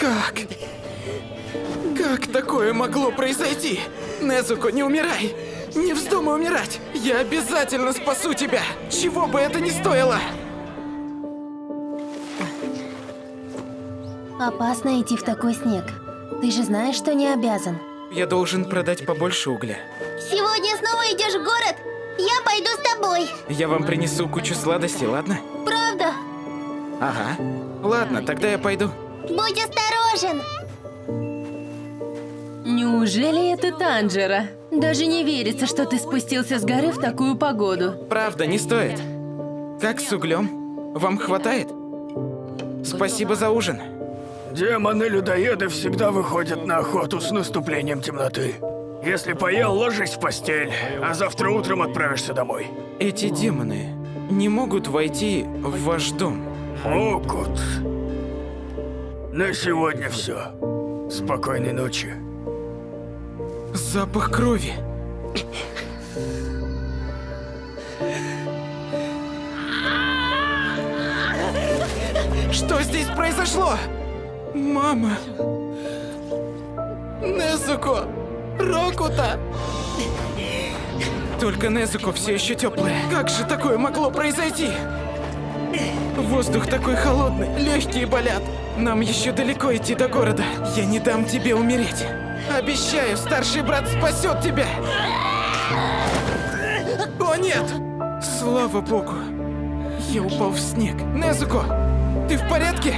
Как? Как такое могло произойти? Незуко, не умирай! Не вздумай умирать! Я обязательно спасу тебя! Чего бы это ни стоило! Опасно идти в такой снег. Ты же знаешь, что не обязан. Я должен продать побольше угля. Сегодня снова идешь в город? Я пойду с тобой. Я вам принесу кучу сладостей, ладно? Правда? Ага. Ладно, тогда я пойду. Будь осторожен. Неужели это Танжера? Даже не верится, что ты спустился с горы в такую погоду. Правда, не стоит. Как с углем? Вам хватает? Спасибо за ужин. Демоны-людоеды всегда выходят на охоту с наступлением темноты. Если поел, ложись в постель, а завтра утром отправишься домой. Эти демоны не могут войти в ваш дом. Могут. На сегодня все. Спокойной ночи. Запах крови. Что здесь произошло? Мама. Незуко. Рокута. Только Незуко все еще теплая. Как же такое могло произойти? Воздух такой холодный, легкие болят. Нам еще далеко идти до города. Я не дам тебе умереть. Обещаю, старший брат спасет тебя. О нет! Слава богу. Я упал в снег. Незуко, ты в порядке?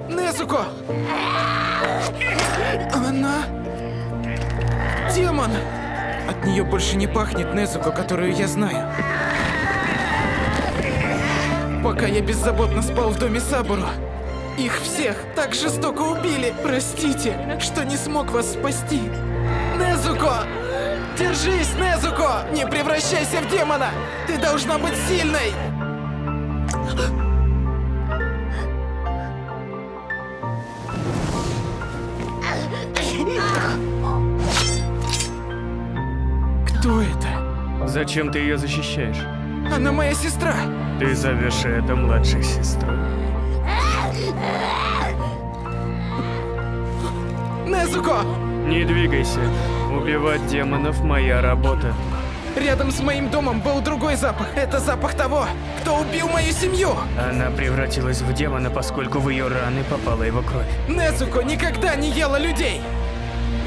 Незуко! Она... демон! От нее больше не пахнет Незуко, которую я знаю. Пока я беззаботно спал в доме Сабуру, их всех так жестоко убили. Простите, что не смог вас спасти. Незуко! Держись, Незуко! Не превращайся в демона! Ты должна быть сильной! Кто это? Зачем ты ее защищаешь? Она моя сестра! Ты зовешь это младшей сестрой. Незуко! Не двигайся. Убивать демонов — моя работа. Рядом с моим домом был другой запах. Это запах того, кто убил мою семью! Она превратилась в демона, поскольку в ее раны попала его кровь. Незуко никогда не ела людей!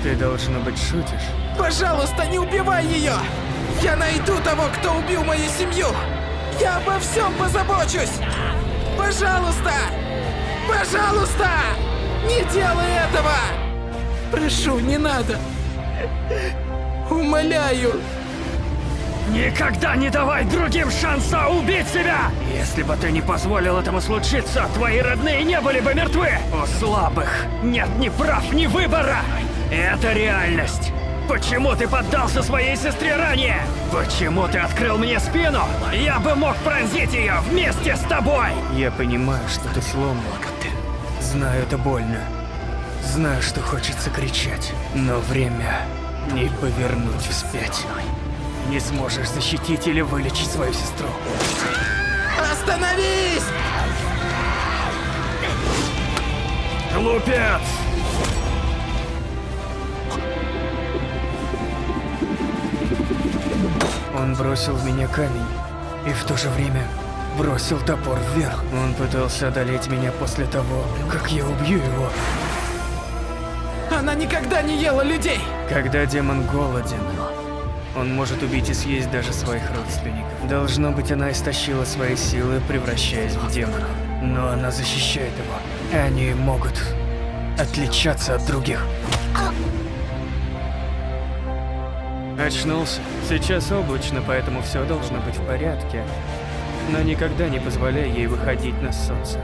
Ты, должно быть, шутишь? Пожалуйста, не убивай ее! Я найду того, кто убил мою семью! Я обо всем позабочусь! Пожалуйста! Пожалуйста! Не делай этого! Прошу, не надо! Умоляю! Никогда не давай другим шанса убить себя! Если бы ты не позволил этому случиться, твои родные не были бы мертвы! У слабых нет ни прав, ни выбора! Это реальность! Почему ты поддался своей сестре ранее? Почему ты открыл мне спину? Я бы мог пронзить ее вместе с тобой! Я понимаю, что ты сломлен. Знаю, это больно. Знаю, что хочется кричать. Но время не повернуть вспять. Не сможешь защитить или вылечить свою сестру. Остановись! Глупец! Он бросил в меня камень и в то же время бросил топор вверх. Он пытался одолеть меня после того, как я убью его. Она никогда не ела людей! Когда демон голоден, он может убить и съесть даже своих родственников. Должно быть, она истощила свои силы, превращаясь в демона. Но она защищает его. Они могут отличаться от других. Очнулся. Сейчас облачно, поэтому все должно быть в порядке. Но никогда не позволяй ей выходить на солнце.